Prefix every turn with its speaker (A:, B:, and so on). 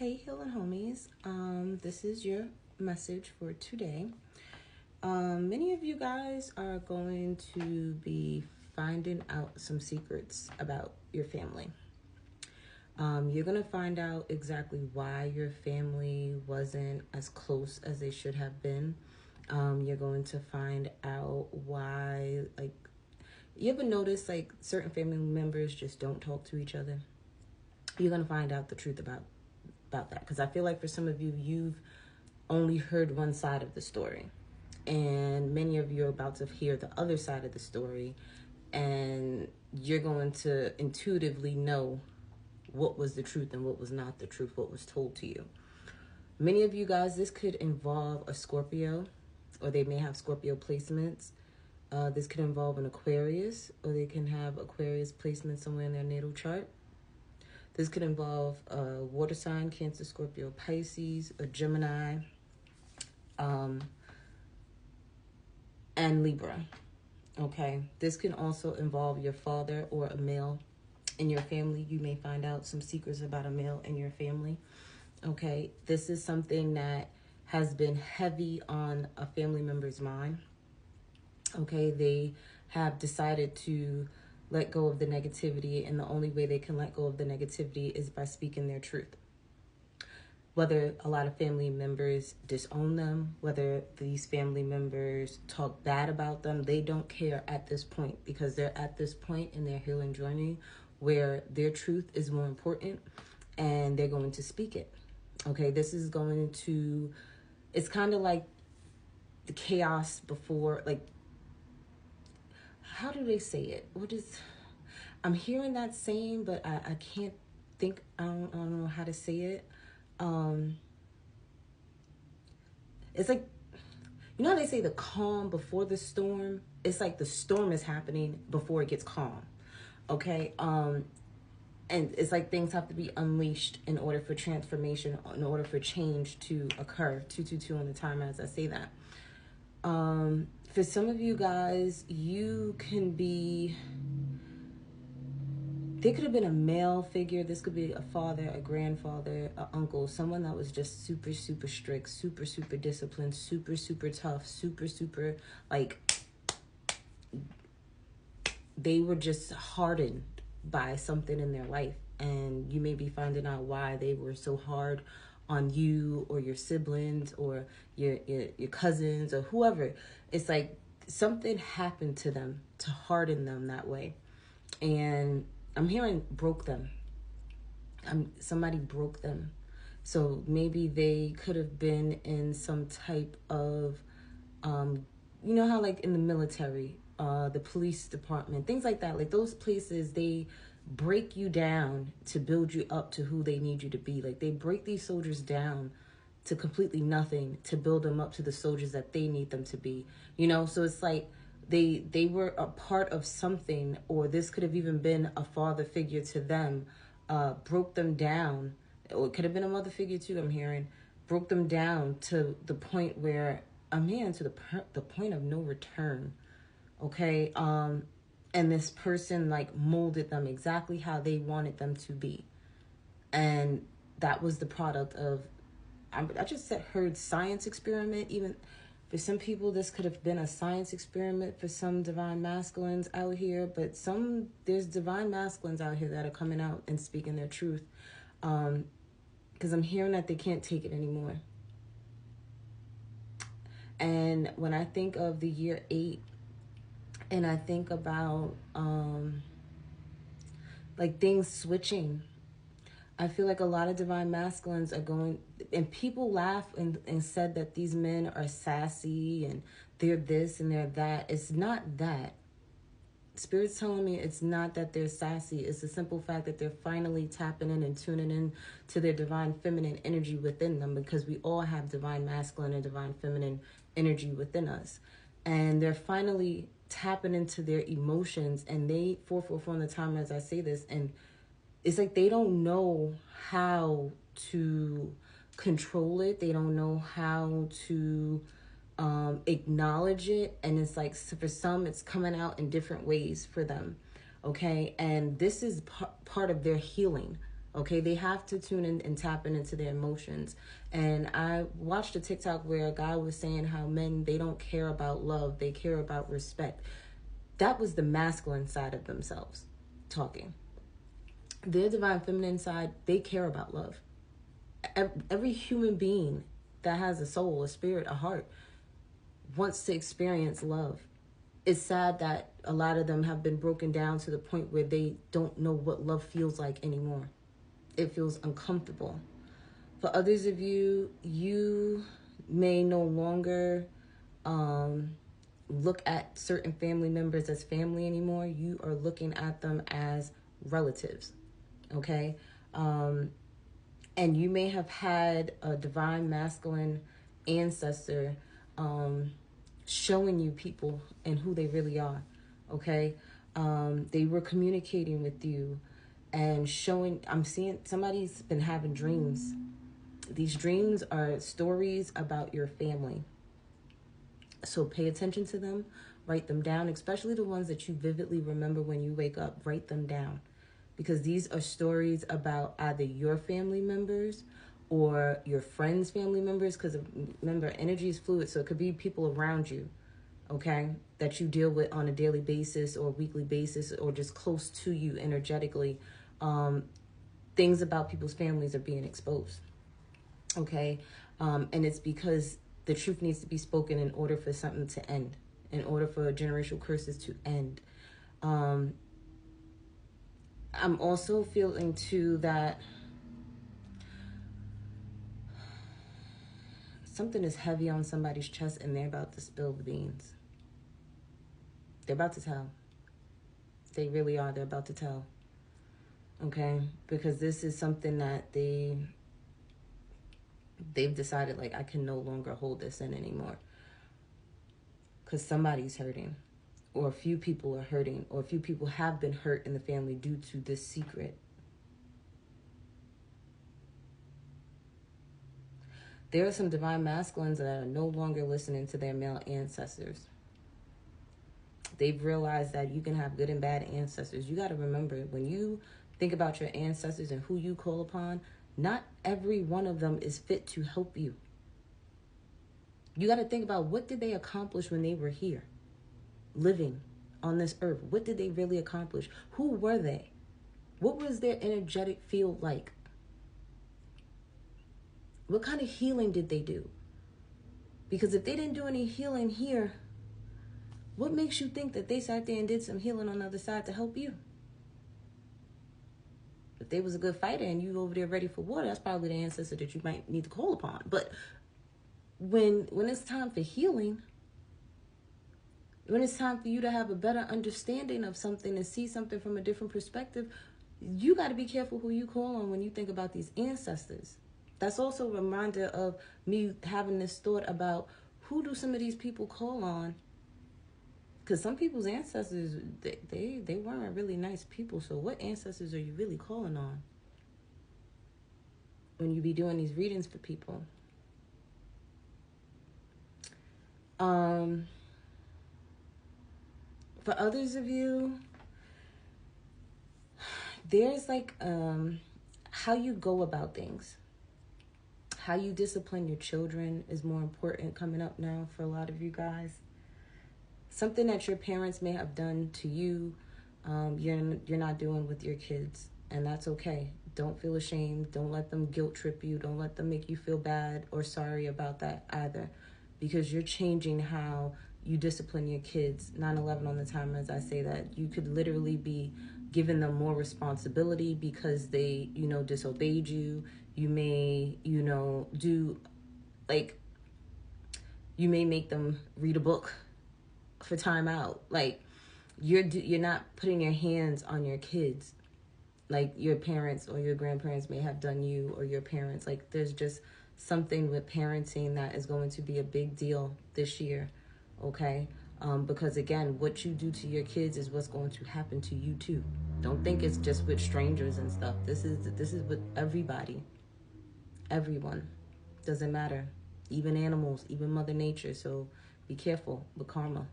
A: Hey, healing homies. This is your message for today. Many of you guys are going to be finding out some secrets about your family. You're going to find out exactly why your family wasn't as close as they should have been. You're going to find out why, you ever notice, certain family members just don't talk to each other? You're going to find out the truth about that, because I feel like for some of you, you've only heard one side of the story, and many of you are about to hear the other side of the story, and you're going to intuitively know what was the truth and what was not the truth, what was told to you. Many of you guys, this could involve a Scorpio, or they may have Scorpio placements. This could involve an Aquarius, or they can have Aquarius placement somewhere in their natal chart. This could involve a water sign, Cancer, Scorpio, Pisces, a Gemini, and Libra. Okay. This can also involve your father or a male in your family. You may find out some secrets about a male in your family. Okay. This is something that has been heavy on a family member's mind. Okay. They have decided to let go of the negativity, and the only way they can let go of the negativity is by speaking their truth. Whether a lot of family members disown them, whether these family members talk bad about them, they don't care at this point, because they're at this point in their healing journey where their truth is more important, and they're going to speak it. Okay, this is going to, it's kind of like the chaos before, how do they say it? I'm hearing that saying, but I can't think, I don't know how to say it. It's like, you know how they say the calm before the storm? It's like the storm is happening before it gets calm. Okay. And it's like things have to be unleashed in order for transformation, in order for change to occur. 222 on the timer as I say that. For some of you guys, you can be, there could have been a male figure. This could be a father, a grandfather, an uncle, someone that was just super, super strict, super, super disciplined, super, super tough, super, super, they were just hardened by something in their life. And you may be finding out why they were so hard on you or your siblings or your cousins or whoever. It's like something happened to them to harden them that way. And I'm hearing broke them. Somebody broke them. So maybe they could have been in some type of, you know how in the military, the police department, things like that, those places, they break you down to build you up to who they need you to be. They break these soldiers down to completely nothing to build them up to the soldiers that they need them to be, so it's like they were a part of something, or this could have even been a father figure to them, broke them down, or it could have been a mother figure too, I'm hearing, broke them down to the point where I'm hearing to the point of no return. Okay. And this person molded them exactly how they wanted them to be. And that was the product of, I just heard science experiment. Even for some people, this could have been a science experiment for some divine masculines out here. But there's divine masculines out here that are coming out and speaking their truth. Because I'm hearing that they can't take it anymore. And when I think of the year 8, and I think about things switching, I feel like a lot of divine masculines are going, and people laugh and said that these men are sassy and they're this and they're that. It's not that. Spirit's telling me it's not that they're sassy. It's the simple fact that they're finally tapping in and tuning in to their divine feminine energy within them, because we all have divine masculine and divine feminine energy within us. And they're finally tapping into their emotions, and they 444 on the timer as I say this, and it's like they don't know how to control it. They don't know how to acknowledge it. And it's like, so for some, it's coming out in different ways for them. Okay. And this is part of their healing. Okay, they have to tune in and tap into their emotions. And I watched a TikTok where a guy was saying how men, they don't care about love, they care about respect. That was the masculine side of themselves talking. Their divine feminine side, they care about love. Every human being that has a soul, a spirit, a heart, wants to experience love. It's sad that a lot of them have been broken down to the point where they don't know what love feels like anymore. It feels uncomfortable. For others of you, you may no longer look at certain family members as family anymore. You are looking at them as relatives, okay? And you may have had a divine masculine ancestor showing you people and who they really are, okay? They were communicating with you and showing, I'm seeing somebody's been having dreams. These dreams are stories about your family. So pay attention to them, write them down, especially the ones that you vividly remember when you wake up. Write them down, because these are stories about either your family members or your friends' family members, because remember, energy is fluid, so it could be people around you, okay, that you deal with on a daily basis or weekly basis or just close to you energetically. Things about people's families are being exposed, okay? And it's because the truth needs to be spoken in order for something to end, in order for generational curses to end. I'm also feeling too that something is heavy on somebody's chest and they're about to spill the beans. They're about to tell. They really are. They're about to tell. Okay? Because this is something that they've decided, like, I can no longer hold this in anymore. Because somebody's hurting. Or a few people are hurting. Or a few people have been hurt in the family due to this secret. There are some divine masculines that are no longer listening to their male ancestors. They've realized that you can have good and bad ancestors. You got to remember, when you think about your ancestors and who you call upon, not every one of them is fit to help you. You got to think about, what did they accomplish when they were here, living on this earth? What did they really accomplish? Who were they? What was their energetic field like? What kind of healing did they do? Because if they didn't do any healing here, what makes you think that they sat there and did some healing on the other side to help you? If they was a good fighter and you over there ready for war, that's probably the ancestor that you might need to call upon. But when it's time for healing, when it's time for you to have a better understanding of something and see something from a different perspective, you got to be careful who you call on when you think about these ancestors. That's also a reminder of me having this thought about, who do some of these people call on? Because some people's ancestors, they weren't really nice people. So what ancestors are you really calling on when you be doing these readings for people? For others of you, there's like how you go about things. How you discipline your children is more important coming up now for a lot of you guys. Something that your parents may have done to you, you're not doing with your kids, and that's okay. Don't feel ashamed. Don't let them guilt trip you. Don't let them make you feel bad or sorry about that either, because you're changing how you discipline your kids. 9/11 on the timer, as I say that, you could literally be giving them more responsibility because they, disobeyed you. You may, do, like, you may make them read a book for time out. Like, you're not putting your hands on your kids like your parents or your grandparents may have done you, or your parents. Like, there's just something with parenting that is going to be a big deal this year, okay? Because again, what you do to your kids is what's going to happen to you too. Don't think it's just with strangers and stuff. This is with everybody. Everyone. Doesn't matter. Even animals, even Mother Nature. So be careful with karma.